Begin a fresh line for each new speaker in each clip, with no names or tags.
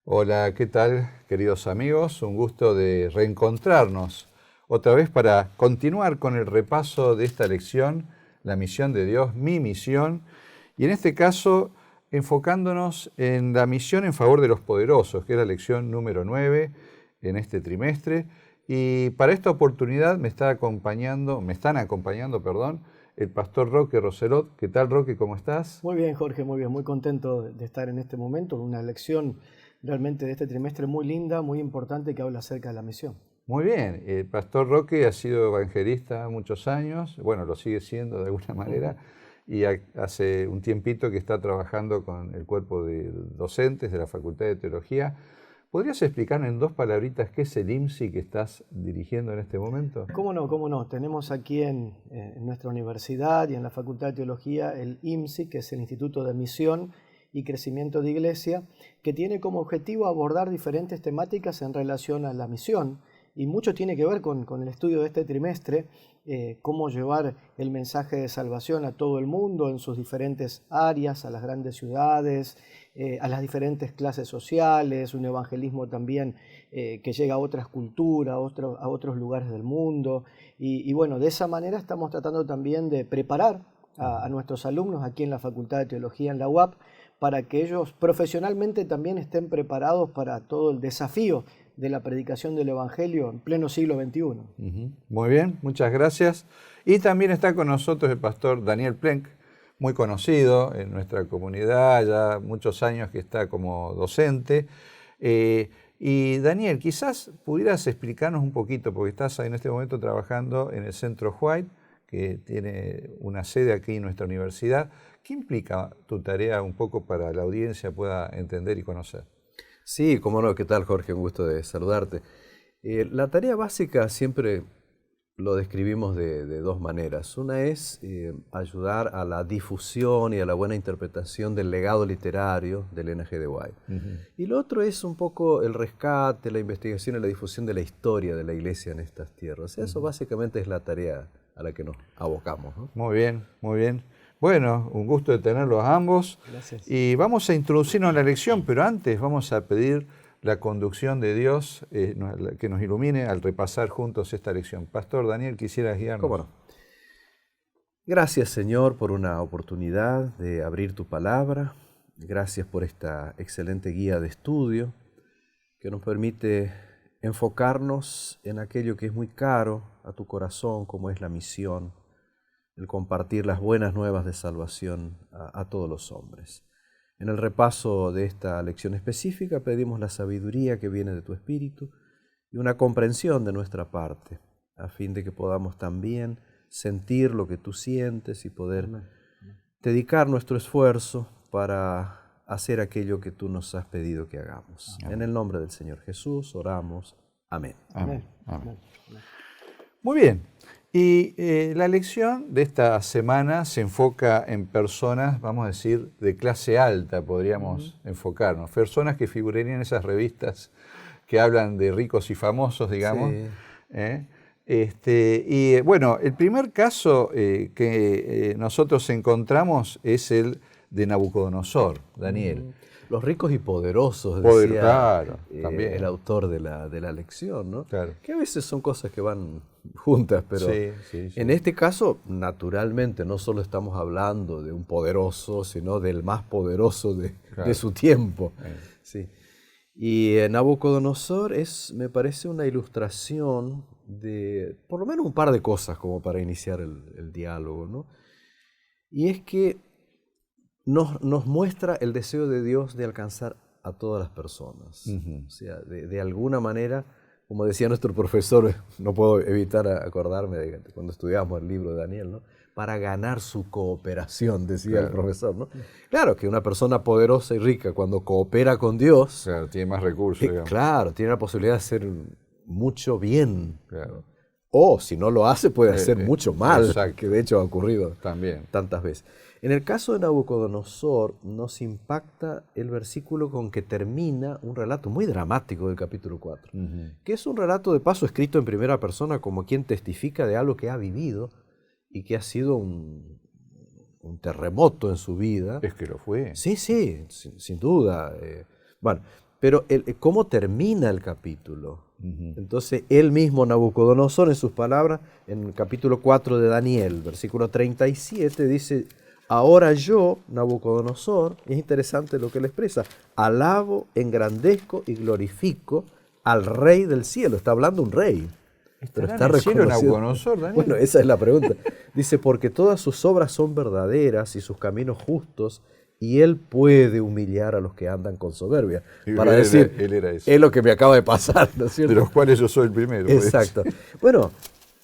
Hola, ¿qué tal, queridos amigos? Un gusto de reencontrarnos otra vez para continuar con el repaso de esta lección, la misión de Dios, mi misión, y en este caso enfocándonos en la misión en favor de los poderosos, que es la lección número 9 en este trimestre. Y para esta oportunidad me están acompañando, el pastor Roque Roselot. ¿Qué tal, Roque? ¿Cómo estás?
Muy bien, Jorge, muy bien. Muy contento de estar en este momento, una lección realmente de este trimestre muy linda, muy importante que habla acerca de la misión.
Muy bien, el pastor Roque ha sido evangelista muchos años, bueno, lo sigue siendo de alguna manera, y hace un tiempito que está trabajando con el cuerpo de docentes de la Facultad de Teología. ¿Podrías explicar en dos palabritas qué es el IMSI que estás dirigiendo en este momento?
¿Cómo no? ¿Cómo no? Tenemos aquí en nuestra universidad y en la Facultad de Teología el IMSI, que es el Instituto de Misión y Crecimiento de Iglesia, que tiene como objetivo abordar diferentes temáticas en relación a la misión. Y mucho tiene que ver con el estudio de este trimestre, cómo llevar el mensaje de salvación a todo el mundo en sus diferentes áreas, a las grandes ciudades, a las diferentes clases sociales, un evangelismo también que llega a otras culturas, a otros lugares del mundo. Y bueno, de esa manera estamos tratando también de preparar a nuestros alumnos aquí en la Facultad de Teología, en la UAP, para que ellos profesionalmente también estén preparados para todo el desafío de la predicación del Evangelio en pleno siglo XXI.
Muy bien, muchas gracias. Y también está con nosotros el pastor Daniel Plenk, muy conocido en nuestra comunidad, ya muchos años que está como docente. Y Daniel, quizás pudieras explicarnos un poquito, porque estás en este momento trabajando en el Centro White, que tiene una sede aquí en nuestra universidad. ¿Qué implica tu tarea un poco para la audiencia pueda entender y conocer?
Sí, cómo no, ¿qué tal, Jorge? Un gusto de saludarte. La tarea básica siempre lo describimos de dos maneras. Una es ayudar a la difusión y a la buena interpretación del legado literario del Ellen G. de White. Y lo otro es un poco el rescate, la investigación y la difusión de la historia de la Iglesia en estas tierras. Eso básicamente es la tarea a la que nos abocamos, ¿no?
Muy bien, muy bien. Bueno, un gusto de tenerlos a ambos.
Gracias.
Y vamos a introducirnos en la lección, pero antes vamos a pedir la conducción de Dios que nos ilumine al repasar juntos esta lección. Pastor Daniel, quisiera guiarnos.
¿Cómo no? Gracias, Señor, por una oportunidad de abrir tu palabra. Gracias por esta excelente guía de estudio que nos permite enfocarnos en aquello que es muy caro a tu corazón, como es la misión, el compartir las buenas nuevas de salvación a todos los hombres. En el repaso de esta lección específica pedimos la sabiduría que viene de tu Espíritu y una comprensión de nuestra parte, a fin de que podamos también sentir lo que tú sientes y poder dedicar nuestro esfuerzo para hacer aquello que tú nos has pedido que hagamos.
Amén.
En el nombre del Señor Jesús oramos. Amén.
Amén. Amén. Muy bien. Y la lección de esta semana se enfoca en personas, vamos a decir, de clase alta, podríamos enfocarnos. Personas que figurarían en esas revistas que hablan de ricos y famosos, digamos. Sí. Bueno, el primer caso que nosotros encontramos es el de Nabucodonosor, Daniel.
Los ricos y poderosos, decía
Claro, también.
el autor de la lección, ¿no?
Claro.
Que a veces son cosas que van juntas, pero
sí.
en este caso, naturalmente, no solo estamos hablando de un poderoso, sino del más poderoso de su tiempo. Sí. Y Nabucodonosor me parece una ilustración de por lo menos un par de cosas como para iniciar el diálogo, ¿no? Y es que nos muestra el deseo de Dios de alcanzar a todas las personas. O sea, de alguna manera, como decía nuestro profesor, no puedo evitar acordarme de cuando estudiábamos el libro de Daniel, ¿no? Para ganar su cooperación, decía el profesor, ¿no? Claro que una persona poderosa y rica cuando coopera con Dios,
claro, tiene más recursos, digamos.
Claro, tiene la posibilidad de hacer mucho bien. Claro. O si no lo hace, puede hacer mucho mal, que de hecho ha ocurrido también tantas veces. En el caso de Nabucodonosor nos impacta el versículo con que termina un relato muy dramático del capítulo 4, que es un relato de paso escrito en primera persona como quien testifica de algo que ha vivido y que ha sido un terremoto en su vida.
Es que lo fue.
Sí, sin duda. Bueno, Pero ¿cómo termina el capítulo? Entonces, él mismo, Nabucodonosor, en sus palabras, en el capítulo 4 de Daniel, versículo 37, dice: ahora yo, Nabucodonosor, y es interesante lo que él expresa, alabo, engrandezco y glorifico al Rey del cielo. Está hablando un rey. Pero está
en el cielo
reconocido.
Nabucodonosor, Daniel?
Bueno, esa es la pregunta. Dice, porque todas sus obras son verdaderas y sus caminos justos, y él puede humillar a los que andan con soberbia. Para decir,
él era eso.
es lo que me acaba de pasar, ¿no es cierto?
De los cuales yo soy el primero. pues.
Exacto. Bueno,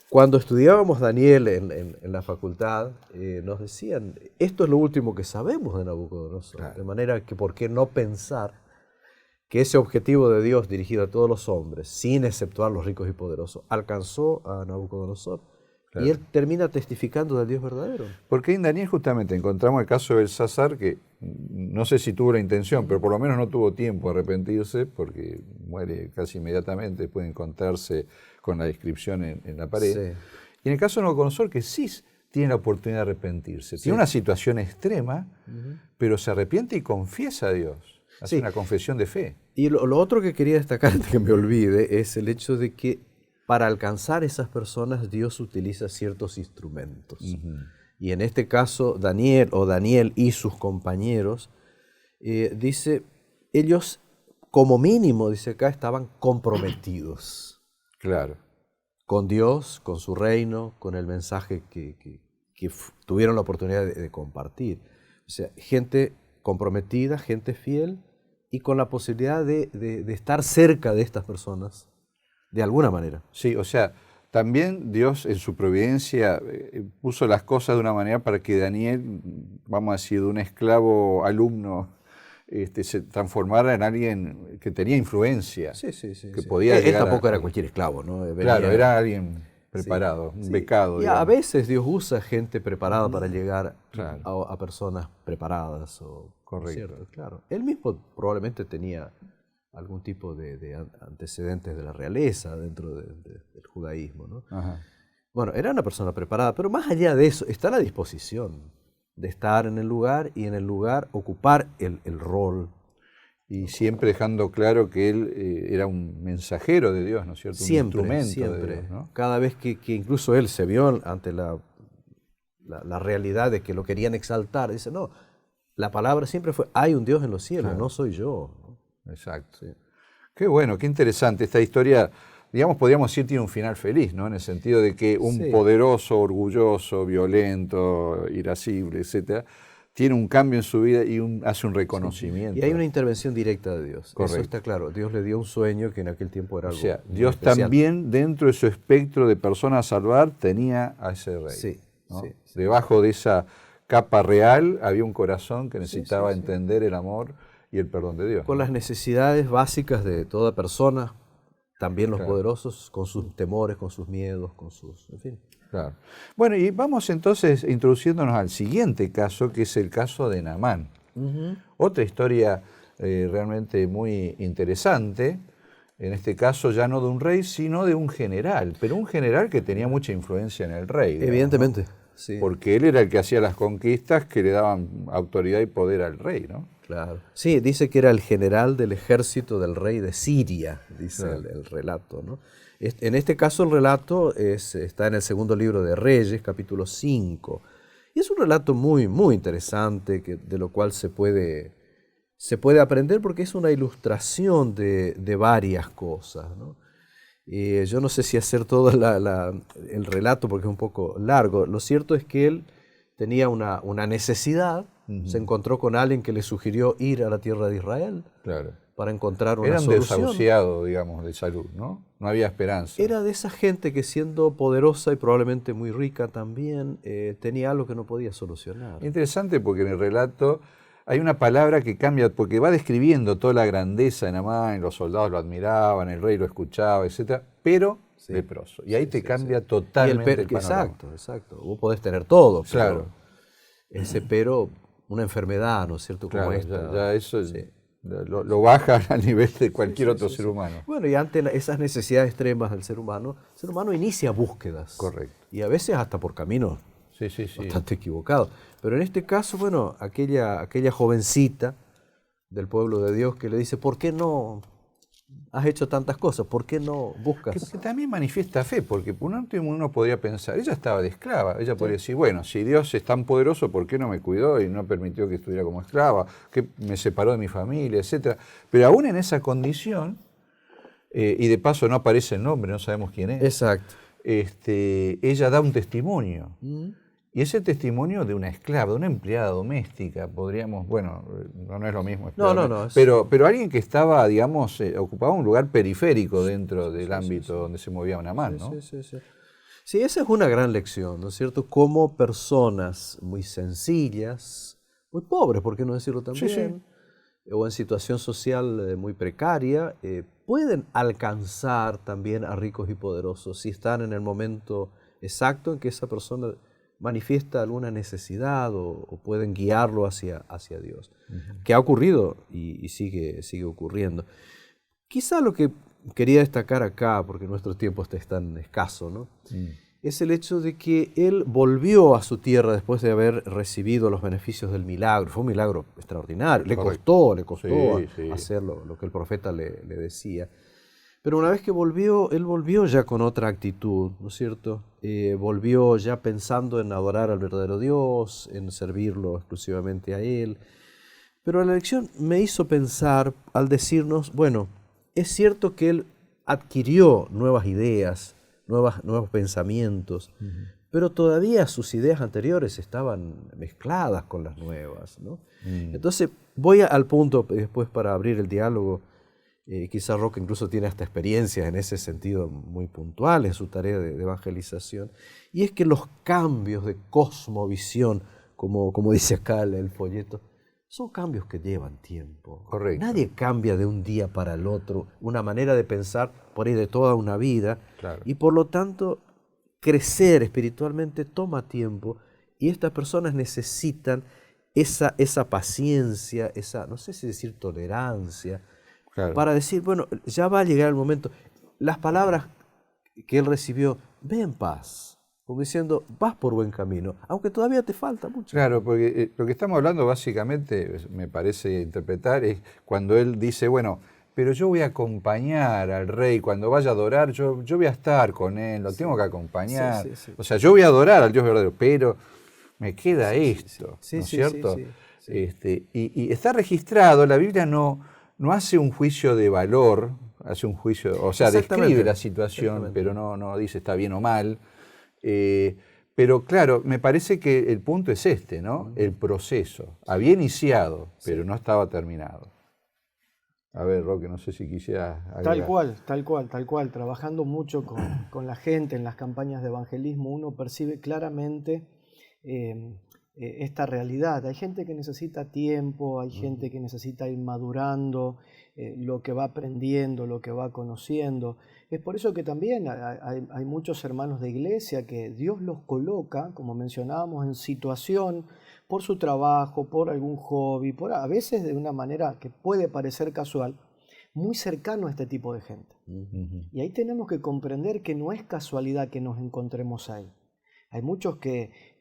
cuando estudiábamos Daniel en la facultad, nos decían, esto es lo último que sabemos de Nabucodonosor.
Claro.
De manera que, ¿por qué no pensar que ese objetivo de Dios dirigido a todos los hombres, sin exceptuar los ricos y poderosos, alcanzó a Nabucodonosor?
Claro.
Y él termina testificando del Dios verdadero.
Porque en Daniel justamente encontramos el caso de Belsasar, que no sé si tuvo la intención, pero por lo menos no tuvo tiempo de arrepentirse, porque muere casi inmediatamente después de encontrarse con la descripción en la pared.
Sí.
Y en el caso de Nabucodonosor, que sí tiene la oportunidad de arrepentirse.
Sí.
Tiene una situación extrema, pero se arrepiente y confiesa a Dios. Hace
Sí.
una confesión de fe.
Y lo otro que quería destacar, antes que me olvide, es el hecho de que para alcanzar esas personas Dios utiliza ciertos instrumentos. Y en este caso Daniel y sus compañeros, dice, ellos como mínimo, dice acá, estaban comprometidos
Claro.
con Dios, con su reino, con el mensaje que tuvieron la oportunidad de compartir. O sea, gente comprometida, gente fiel, y con la posibilidad de estar cerca de estas personas, de alguna manera.
Sí, o sea, también Dios en su providencia puso las cosas de una manera para que Daniel, vamos a decir, de un esclavo alumno, se transformara en alguien que tenía influencia.
Sí.
Que podía
Él
llegar
tampoco
a-
era cualquier esclavo, ¿no?
Claro, era alguien preparado, un becado.
Y a
digamos.
veces Dios usa gente preparada para llegar
Claro.
a personas preparadas.
Correcto.
¿cierto? Claro. Él mismo probablemente tenía algún tipo de antecedentes de la realeza dentro del judaísmo, ¿no?
Ajá.
Bueno, era una persona preparada, pero más allá de eso, está la disposición de estar en el lugar y en el lugar ocupar el rol.
Y siempre dejando claro que él era un mensajero de Dios, ¿no es cierto?
Siempre,
un instrumento
siempre.
de Dios, ¿no?
Cada vez que incluso él se vio ante la realidad de que lo querían exaltar, dice, no, la palabra siempre fue, hay un Dios en los cielos,
Claro.
no soy yo.
Exacto.
Sí.
Qué bueno, qué interesante. Esta historia, digamos, podríamos decir, tiene un final feliz, ¿no? En el sentido de que un
Sí.
poderoso, orgulloso, violento, irascible, etcétera, tiene un cambio en su vida y hace un reconocimiento.
Y hay una intervención directa de Dios.
Correcto.
Eso está claro. Dios le dio un sueño que en aquel tiempo era
O
algo
sea,
muy
Dios
especial.
también, dentro de su espectro de personas a salvar, tenía a ese rey.
Sí,
¿no?
sí.
Debajo de esa capa real había un corazón que necesitaba
sí.
entender el amor y el perdón de Dios.
Con las necesidades básicas de toda persona, también los
Claro.
poderosos, con sus temores, con sus miedos, con sus... En fin.
Claro. Bueno, y vamos entonces introduciéndonos al siguiente caso, que es el caso de Naamán. Otra historia realmente muy interesante, en este caso ya no de un rey, sino de un general, pero un general que tenía mucha influencia en el rey. digamos,
Evidentemente,
¿no?
sí.
Porque él era el que hacía las conquistas que le daban autoridad y poder al rey, ¿no?
Claro. Sí, dice que era el general del ejército del rey de Siria, dice
Claro.
el relato, ¿no? En este caso el relato está en el segundo libro de Reyes, capítulo 5. Y es un relato muy, muy interesante, de lo cual se puede aprender porque es una ilustración de varias cosas, ¿no? Yo no sé si hacer todo el relato porque es un poco largo. Lo cierto es que él tenía una necesidad, se encontró con alguien que le sugirió ir a la tierra de Israel
Claro.
para encontrar una
Era un
solución.
desahuciado, digamos, de salud, ¿no? No había esperanza.
Era de esa gente que siendo poderosa y probablemente muy rica también, tenía algo que no podía solucionar.
Interesante porque en el relato hay una palabra que cambia, porque va describiendo toda la grandeza de Naamán, los soldados lo admiraban, el rey lo escuchaba, etcétera, pero leproso. Y ahí te cambia totalmente el panorama.
Exacto. Vos podés tener todo, pero
Claro.
ese pero, una enfermedad, ¿no es cierto? Como
Claro,
esta.
ya eso
Sí.
lo baja al nivel de cualquier otro ser humano.
Bueno, y ante esas necesidades extremas del ser humano, el ser humano inicia búsquedas.
Correcto.
Y a veces hasta por caminos
Sí.
bastante equivocados. Pero en este caso, bueno, aquella jovencita del pueblo de Dios que le dice, ¿por qué no has hecho tantas cosas? ¿Por qué no buscas?
Que también manifiesta fe, porque por un último uno podría pensar, ella estaba de esclava, ella podría decir, bueno, si Dios es tan poderoso, ¿por qué no me cuidó y no permitió que estuviera como esclava? Que me separó de mi familia, etcétera. Pero aún en esa condición, y de paso no aparece el nombre, no sabemos quién es.
Exacto.
Ella da un testimonio. Y ese testimonio de una esclava, de una empleada doméstica, podríamos, bueno, no es lo mismo.
No.
Pero alguien que estaba, digamos, ocupaba un lugar periférico dentro del ámbito donde se movía una mano, ¿no?
Sí, esa es una gran lección, ¿no es cierto? Cómo personas muy sencillas, muy pobres, ¿por qué no decirlo también? O en situación social muy precaria, pueden alcanzar también a ricos y poderosos si están en el momento exacto en que esa persona manifiesta alguna necesidad o pueden guiarlo hacia Dios. Que ha ocurrido y sigue ocurriendo. Quizá lo que quería destacar acá, porque nuestro tiempo es tan escaso, ¿no? Es el hecho de que él volvió a su tierra después de haber recibido los beneficios del milagro. Fue un milagro extraordinario. Le costó hacer lo que el profeta le decía. Pero una vez que volvió, él volvió ya con otra actitud, ¿no es cierto? Volvió ya pensando en adorar al verdadero Dios, en servirlo exclusivamente a Él. Pero la lección me hizo pensar al decirnos, bueno, es cierto que él adquirió nuevas ideas, nuevos pensamientos, pero todavía sus ideas anteriores estaban mezcladas con las nuevas, ¿no? Entonces, voy al punto después para abrir el diálogo. Quizá Roque incluso tiene hasta experiencias en ese sentido muy puntuales en su tarea de evangelización, y es que los cambios de cosmovisión, como dice acá el folleto, son cambios que llevan tiempo.
Correcto.
Nadie cambia de un día para el otro, una manera de pensar por ahí de toda una vida,
Claro.
y por lo tanto crecer espiritualmente toma tiempo, y estas personas necesitan esa paciencia, esa, no sé si decir tolerancia,
Claro.
para decir, bueno, ya va a llegar el momento. Las palabras que él recibió, ve en paz, como diciendo, vas por buen camino, aunque todavía te falta mucho.
Claro, porque lo que estamos hablando básicamente, me parece interpretar, es cuando él dice, bueno, pero yo voy a acompañar al rey, cuando vaya a adorar, yo voy a estar con él, lo tengo que acompañar.
Sí.
O sea, yo voy a adorar al Dios verdadero, pero me queda esto, ¿no es cierto?
Sí.
Y está registrado, la Biblia no hace un juicio de valor, hace un juicio, o sea, describe la situación, pero no dice está bien o mal. Pero claro, me parece que el punto es este, ¿no? El proceso. Había iniciado, pero no estaba terminado. A ver, Roque, no sé si quisiera agregar.
Tal cual. Trabajando mucho con la gente en las campañas de evangelismo, uno percibe claramente esta realidad. Hay gente que necesita tiempo, hay gente que necesita ir madurando lo que va aprendiendo, lo que va conociendo. Es por eso que también hay muchos hermanos de iglesia que Dios los coloca, como mencionábamos, en situación por su trabajo, por algún hobby, a veces de una manera que puede parecer casual, muy cercano a este tipo de gente. Y ahí tenemos que comprender que no es casualidad que nos encontremos ahí. Hay muchos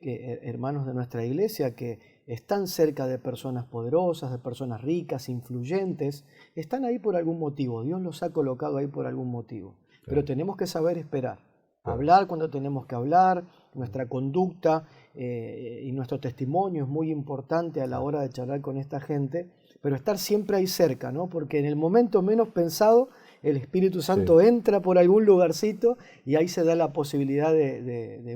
hermanos de nuestra iglesia que están cerca de personas poderosas, de personas ricas, influyentes, están ahí por algún motivo, Dios los ha colocado ahí por algún motivo. Claro. Pero tenemos que saber esperar, hablar cuando tenemos que hablar, nuestra conducta y nuestro testimonio es muy importante a la hora de charlar con esta gente, pero estar siempre ahí cerca, ¿no? Porque en el momento menos pensado, el Espíritu Santo entra por algún lugarcito y ahí se da la posibilidad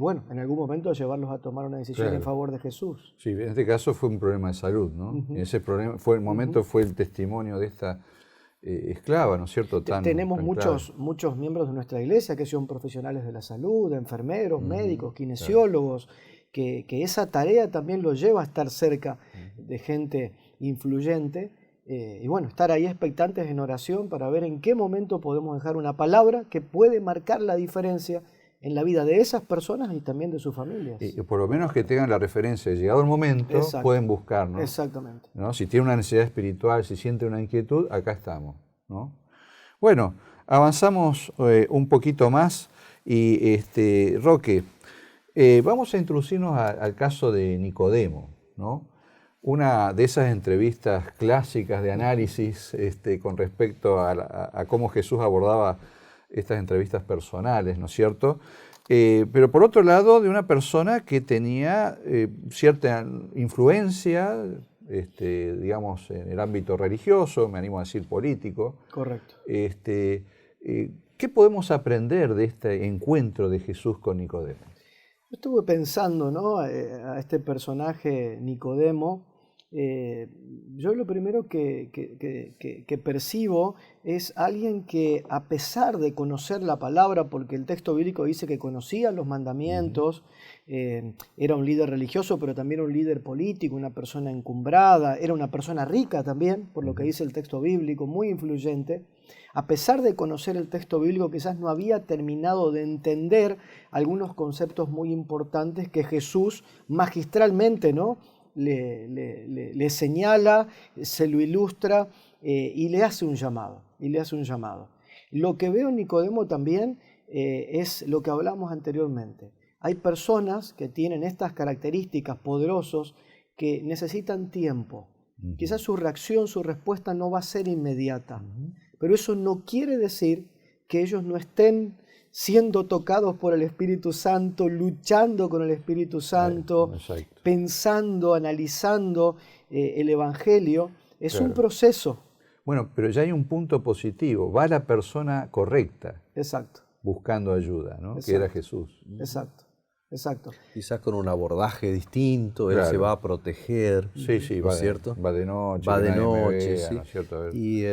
bueno, en algún momento de llevarlos a tomar una decisión en favor de Jesús.
Sí, en este caso fue un problema de salud, ¿no? Y ese problema fue el testimonio de esta esclava, ¿no es cierto?
Tenemos muchos miembros de nuestra iglesia que son profesionales de la salud, enfermeros, médicos, kinesiólogos, que esa tarea también los lleva a estar cerca de gente influyente. Y bueno, estar ahí expectantes en oración para ver en qué momento podemos dejar una palabra que puede marcar la diferencia en la vida de esas personas y también de sus familias.
Y por lo menos que tengan la referencia de llegado el momento, pueden buscar, ¿no?
Exactamente.
¿No? Si tienen una necesidad espiritual, si sienten una inquietud, acá estamos, ¿no? Bueno, avanzamos un poquito más y Roque, vamos a introducirnos al caso de Nicodemo, ¿no? una de esas entrevistas clásicas de análisis con respecto a cómo Jesús abordaba estas entrevistas personales, ¿no es cierto? Pero por otro lado, de una persona que tenía cierta influencia, digamos, en el ámbito religioso, me animo a decir político.
Correcto.
¿Qué podemos aprender de este encuentro de Jesús con Nicodemo?
Yo estuve pensando, ¿no?, a este personaje Nicodemo. Yo lo primero que percibo es alguien que, a pesar de conocer la palabra, porque el texto bíblico dice que conocía los mandamientos, era un líder religioso, pero también un líder político, una persona encumbrada, era una persona rica también, por lo que dice el texto bíblico, muy influyente. A pesar de conocer el texto bíblico, quizás no había terminado de entender algunos conceptos muy importantes que Jesús magistralmente, ¿no?, le señala, se lo ilustra y le hace un llamado. Lo que veo en Nicodemo también es lo que hablamos anteriormente. Hay personas que tienen estas características poderosos que necesitan tiempo. Quizás su reacción, su respuesta no va a ser inmediata, pero eso no quiere decir que ellos no estén siendo tocados por el Espíritu Santo, luchando con el Espíritu Santo, pensando, analizando el Evangelio. Es un proceso.
Bueno, pero ya hay un punto positivo. Va la persona correcta.
Exacto.
Buscando ayuda, ¿no? Que era Jesús.
Exacto.
Quizás con un abordaje distinto, él se va a proteger.
Sí,
¿no es cierto?
Va de noche.
Va de noche,
vea,
sí.
¿no es cierto?
Y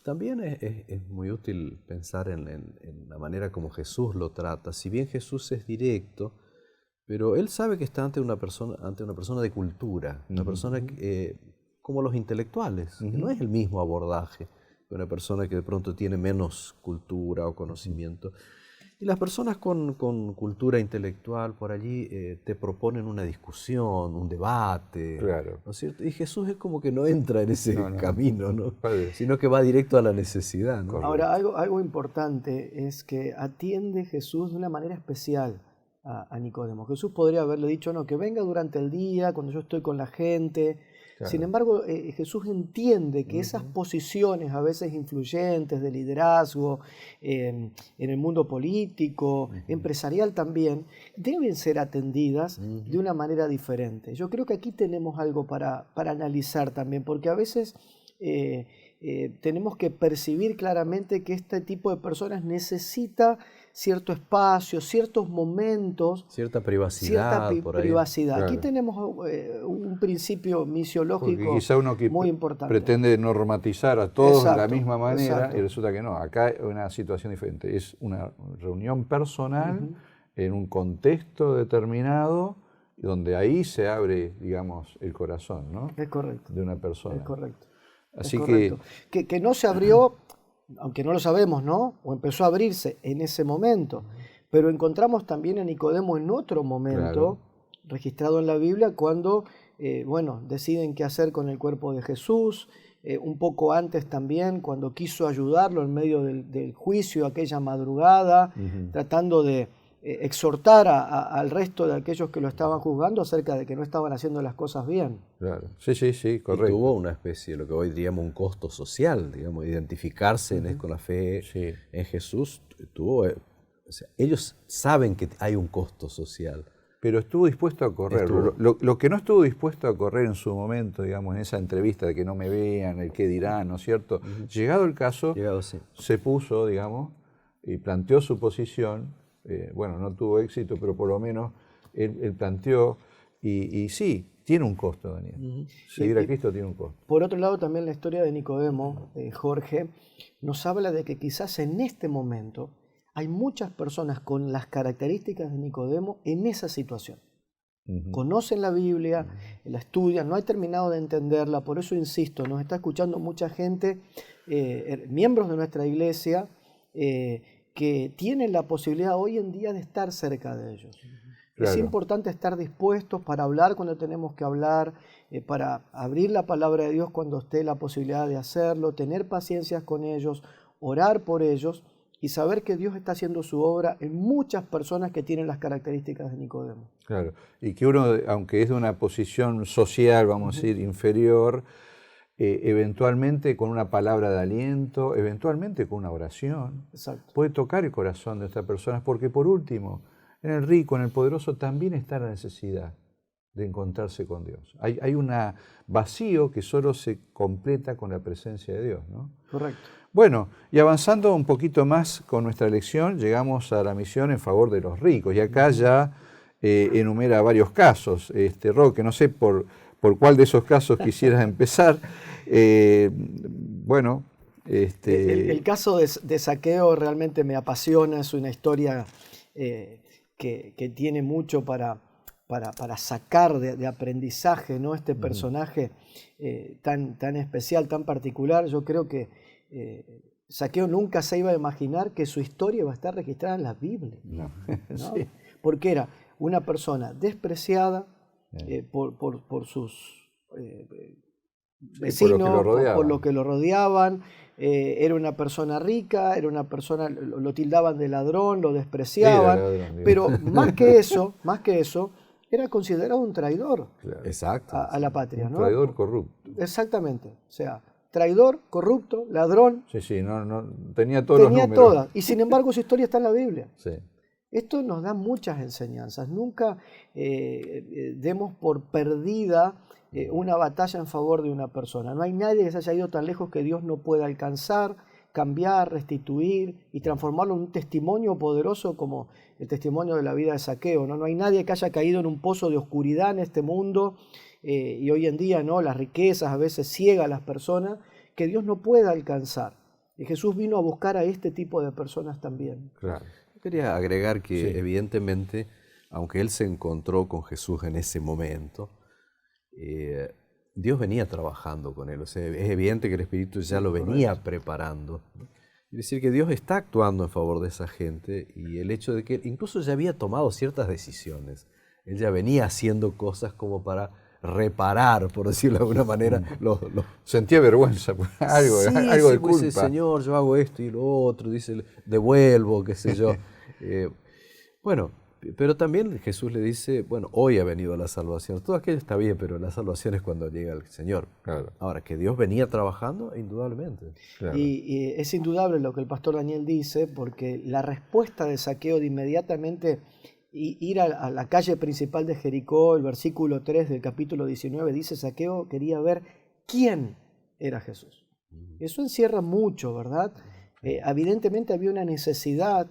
también es muy útil pensar en la manera como Jesús lo trata. Si bien Jesús es directo, pero él sabe que está ante una persona de cultura, una persona como los intelectuales, que no es el mismo abordaje que una persona que de pronto tiene menos cultura o conocimiento. Y las personas con cultura intelectual por allí te proponen una discusión, un debate, ¿no es cierto? Y Jesús es como que no entra en ese camino, ¿no? Sino que va directo a la necesidad, ¿no?
Ahora, algo importante es que atiende Jesús de una manera especial a Nicodemo. Jesús podría haberle dicho, no, que venga durante el día, cuando yo estoy con la gente. Sin embargo, Jesús entiende que esas posiciones a veces influyentes de liderazgo en el mundo político, empresarial también, deben ser atendidas de una manera diferente. Yo creo que aquí tenemos algo para analizar también, porque a veces tenemos que percibir claramente que este tipo de personas necesita cierto espacio, ciertos momentos,
cierta privacidad.
Privacidad. Aquí tenemos un principio misiológico
quizá uno que
muy importante.
Pretende normatizar a todos de la misma manera y resulta que no. Acá hay una situación diferente. Es una reunión personal en un contexto determinado donde ahí se abre, digamos, el corazón, ¿no?
Es correcto.
De una persona.
Es correcto.
Así
que no se abrió, aunque no lo sabemos, ¿no? O empezó a abrirse en ese momento. Pero encontramos también a Nicodemo en otro momento, registrado en la Biblia, cuando, deciden qué hacer con el cuerpo de Jesús. Un poco antes también, cuando quiso ayudarlo en medio del juicio aquella madrugada, tratando de exhortar al resto de aquellos que lo estaban juzgando acerca de que no estaban haciendo las cosas bien.
Claro, sí, correcto.
Y tuvo una especie de lo que hoy diríamos un costo social, digamos, identificarse con la fe en Jesús. Ellos saben que hay un costo social.
Pero estuvo dispuesto a correr. Lo que no estuvo dispuesto a correr en su momento, digamos, en esa entrevista de que no me vean, el qué dirán, ¿no es cierto? Llegado el caso, se puso, digamos, y planteó su posición. No tuvo éxito, pero por lo menos él planteó, y sí, tiene un costo, Daniel. Seguir a Cristo tiene un costo.
Por otro lado, también la historia de Nicodemo, Jorge, nos habla de que quizás en este momento hay muchas personas con las características de Nicodemo en esa situación. Conocen la Biblia, la estudian, no han terminado de entenderla, por eso insisto, nos está escuchando mucha gente, miembros de nuestra iglesia, que tienen la posibilidad hoy en día de estar cerca de ellos. Es importante estar dispuestos para hablar cuando tenemos que hablar, para abrir la palabra de Dios cuando esté la posibilidad de hacerlo, tener paciencia con ellos, orar por ellos y saber que Dios está haciendo su obra en muchas personas que tienen las características de Nicodemo.
Claro, y que uno, aunque es de una posición social, vamos a decir, inferior, eventualmente con una palabra de aliento, eventualmente con una oración,
Exacto.
puede tocar el corazón de estas personas, porque por último, en el rico, en el poderoso, también está la necesidad de encontrarse con Dios. Hay un vacío que solo se completa con la presencia de Dios, ¿no?
Correcto.
Bueno, y avanzando un poquito más con nuestra lección, llegamos a la misión en favor de los ricos, y acá ya enumera varios casos. Roque, no sé por cuál de esos casos quisieras empezar. Bueno,
el caso de Zaqueo realmente me apasiona, es una historia que tiene mucho para sacar de aprendizaje, ¿no? Este personaje tan especial, tan particular. Yo creo que Zaqueo nunca se iba a imaginar que su historia va a estar registrada en la Biblia.
no.
¿No?
Sí.
Porque era una persona despreciada por sus vecinos, por lo que lo rodeaban. Era una persona rica, era una persona, lo tildaban de ladrón, lo despreciaban, pero más que eso, era considerado un traidor.
Claro.
Exacto.
A la patria, ¿no?
Un traidor corrupto.
Exactamente, o sea, traidor, corrupto, ladrón.
Sí, no, tenía todos los números.
Tenía todas, y sin embargo su historia está en la Biblia.
Sí.
Esto nos da muchas enseñanzas. Nunca demos por perdida una batalla en favor de una persona. No hay nadie que se haya ido tan lejos que Dios no pueda alcanzar, cambiar, restituir y transformarlo en un testimonio poderoso como el testimonio de la vida de Zaqueo, ¿no? No hay nadie que haya caído en un pozo de oscuridad en este mundo y hoy en día, ¿no? Las riquezas a veces ciegan a las personas que Dios no pueda alcanzar. Y Jesús vino a buscar a este tipo de personas también.
Claro.
Quería agregar que
Sí.
evidentemente, aunque él se encontró con Jesús en ese momento, Dios venía trabajando con él. O sea, es evidente que el Espíritu ya lo venía preparando. Es decir, que Dios está actuando en favor de esa gente y el hecho de que él incluso ya había tomado ciertas decisiones. Él ya venía haciendo cosas como para reparar, por decirlo de alguna manera,
Sentía vergüenza por algo,
sí,
algo de
sí, pues,
culpa.
Señor, yo hago esto y lo otro, dice, devuelvo, qué sé yo. Bueno, pero también Jesús le dice, bueno, hoy ha venido la salvación. Todo aquello está bien, pero la salvación es cuando llega el Señor.
Claro.
Ahora, que Dios venía trabajando, indudablemente.
Claro.
Y es indudable lo que el pastor Daniel dice, porque la respuesta de Zaqueo de inmediatamente ir a la calle principal de Jericó, el versículo 3 del capítulo 19, dice: Zaqueo quería ver quién era Jesús. Eso encierra mucho, ¿verdad? Evidentemente había una necesidad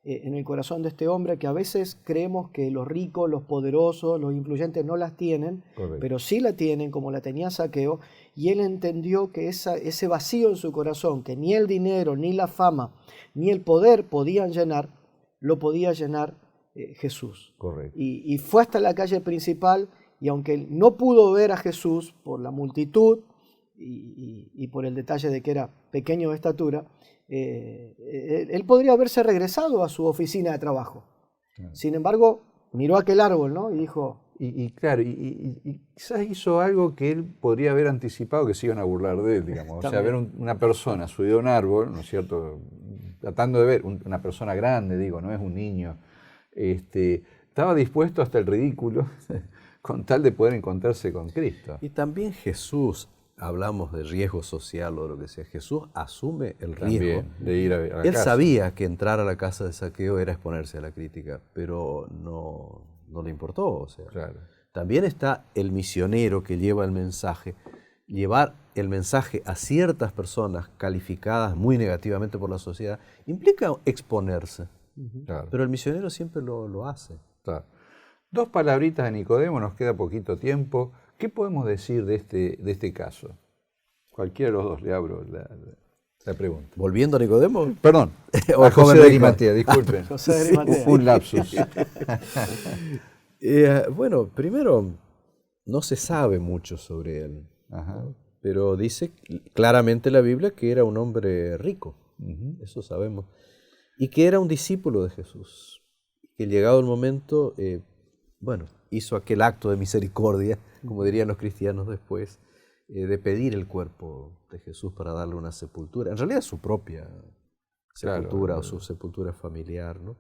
en el corazón de este hombre que a veces creemos que los ricos, los poderosos, los influyentes no las tienen,
Correcto.
pero sí la tienen, como la tenía Zaqueo, y él entendió que ese vacío en su corazón, que ni el dinero, ni la fama, ni el poder podían llenar, lo podía llenar Jesús.
Correcto.
Y fue hasta la calle principal, y aunque él no pudo ver a Jesús por la multitud y por el detalle de que era pequeño de estatura, él podría haberse regresado a su oficina de trabajo.
Claro.
Sin embargo, miró aquel árbol, ¿no? Y dijo...
Claro, quizás hizo algo que él podría haber anticipado que se iban a burlar de él, digamos. O sea, ver una persona subida a un árbol, ¿no es cierto? Tratando de ver, una persona grande, digo, no es un niño. Estaba dispuesto hasta el ridículo con tal de poder encontrarse con Cristo.
Y también Jesús, hablamos de riesgo social o lo que sea, Jesús asume el riesgo.
También, de ir a la
Él
casa.
sabía que entrar a la casa de Zaqueo era exponerse a la crítica, pero no le importó. O sea,
Claro.
también está el misionero que lleva el mensaje. Llevar el mensaje a ciertas personas calificadas muy negativamente por la sociedad implica exponerse.
Claro.
Pero el misionero siempre lo hace.
Claro. Dos palabritas de Nicodemo, nos queda poquito tiempo. ¿Qué podemos decir de este caso? Cualquiera de los dos, le abro la pregunta.
Volviendo a Nicodemo.
Perdón,
O
a
joven
José de
rico.
Arimatea, disculpen.
José de Arimatea.
Un lapsus.
Bueno, primero, no se sabe mucho sobre él,
Ajá.
¿no? Pero dice claramente la Biblia que era un hombre rico,
Ujú.
eso sabemos, y que era un discípulo de Jesús, que llegado el momento, hizo aquel acto de misericordia, como dirían los cristianos después, de pedir el cuerpo de Jesús para darle una sepultura, en realidad su propia sepultura
Claro.
o su sepultura familiar, ¿no?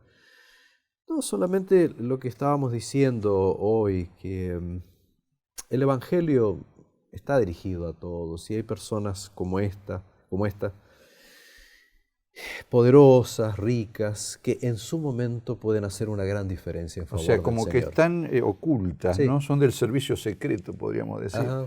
No, solamente lo que estábamos diciendo hoy, que el Evangelio está dirigido a todos y hay personas como esta, poderosas, ricas, que en su momento pueden hacer una gran diferencia en
O
favor
sea,
del
como que
Señor.
están ocultas,
Sí.
¿no? Son del servicio secreto, podríamos decir.
Ajá,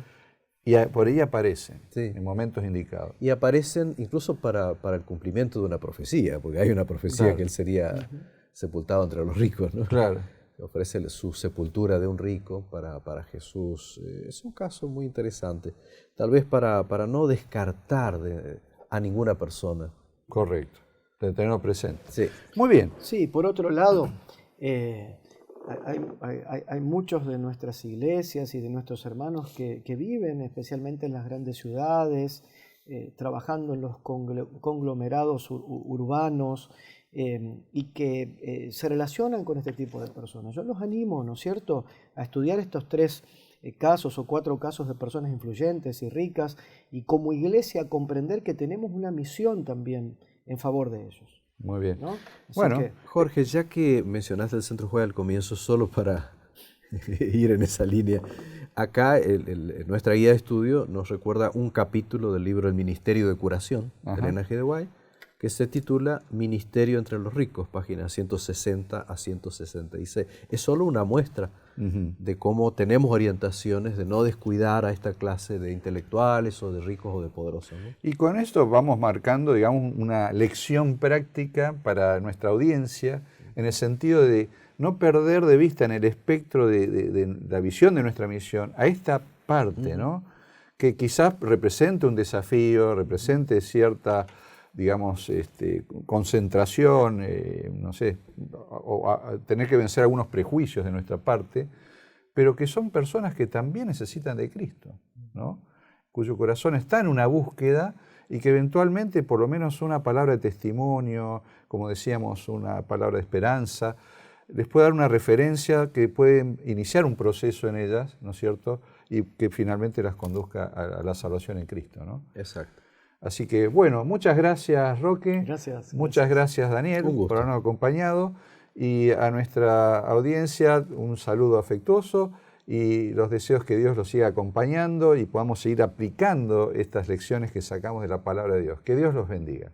Y por ahí aparecen
sí.
en momentos indicados.
Y aparecen incluso para el cumplimiento de una profecía, porque hay una profecía
Claro.
que él sería sepultado entre los ricos, ¿no?
Claro.
Ofrece su sepultura de un rico para Jesús. Es un caso muy interesante, tal vez para no descartar a ninguna persona.
Correcto. De tenerlo presente.
Sí.
Muy bien.
Sí, por otro lado, hay muchos de nuestras iglesias y de nuestros hermanos que viven especialmente en las grandes ciudades, trabajando en los conglomerados urbanos y que se relacionan con este tipo de personas. Yo los animo, ¿no es cierto?, a estudiar estos 3 casos o 4 casos de personas influyentes y ricas y como iglesia comprender que tenemos una misión también en favor de ellos,
Muy bien.
¿no? Así
Bueno,
que,
Jorge, ya que mencionaste el Centro Juega al comienzo, solo para ir en esa línea, acá nuestra guía de estudio nos recuerda un capítulo del libro El Ministerio de Curación, de
Ajá.
Elena G. de White, que se titula Ministerio entre los ricos, páginas 160 a 166. Es solo una muestra de cómo tenemos orientaciones de no descuidar a esta clase de intelectuales o de ricos o de poderosos, ¿no?
y con esto vamos marcando, digamos, una lección práctica para nuestra audiencia en el sentido de no perder de vista en el espectro de la visión de nuestra misión a esta parte, ¿no? Que quizás represente un desafío, represente cierta, digamos, concentración, no sé, o tener que vencer algunos prejuicios de nuestra parte, pero que son personas que también necesitan de Cristo, ¿no? Cuyo corazón está en una búsqueda y que eventualmente por lo menos una palabra de testimonio, como decíamos, una palabra de esperanza, les puede dar una referencia que puede iniciar un proceso en ellas, ¿no es cierto?, y que finalmente las conduzca a la salvación en Cristo, ¿no?
Exacto.
Así que, bueno, muchas gracias, Roque.
Gracias.
Muchas gracias, Daniel,
Un gusto.
por habernos acompañado. Y a nuestra audiencia, un saludo afectuoso y los deseos que Dios los siga acompañando y podamos seguir aplicando estas lecciones que sacamos de la palabra de Dios. Que Dios los bendiga.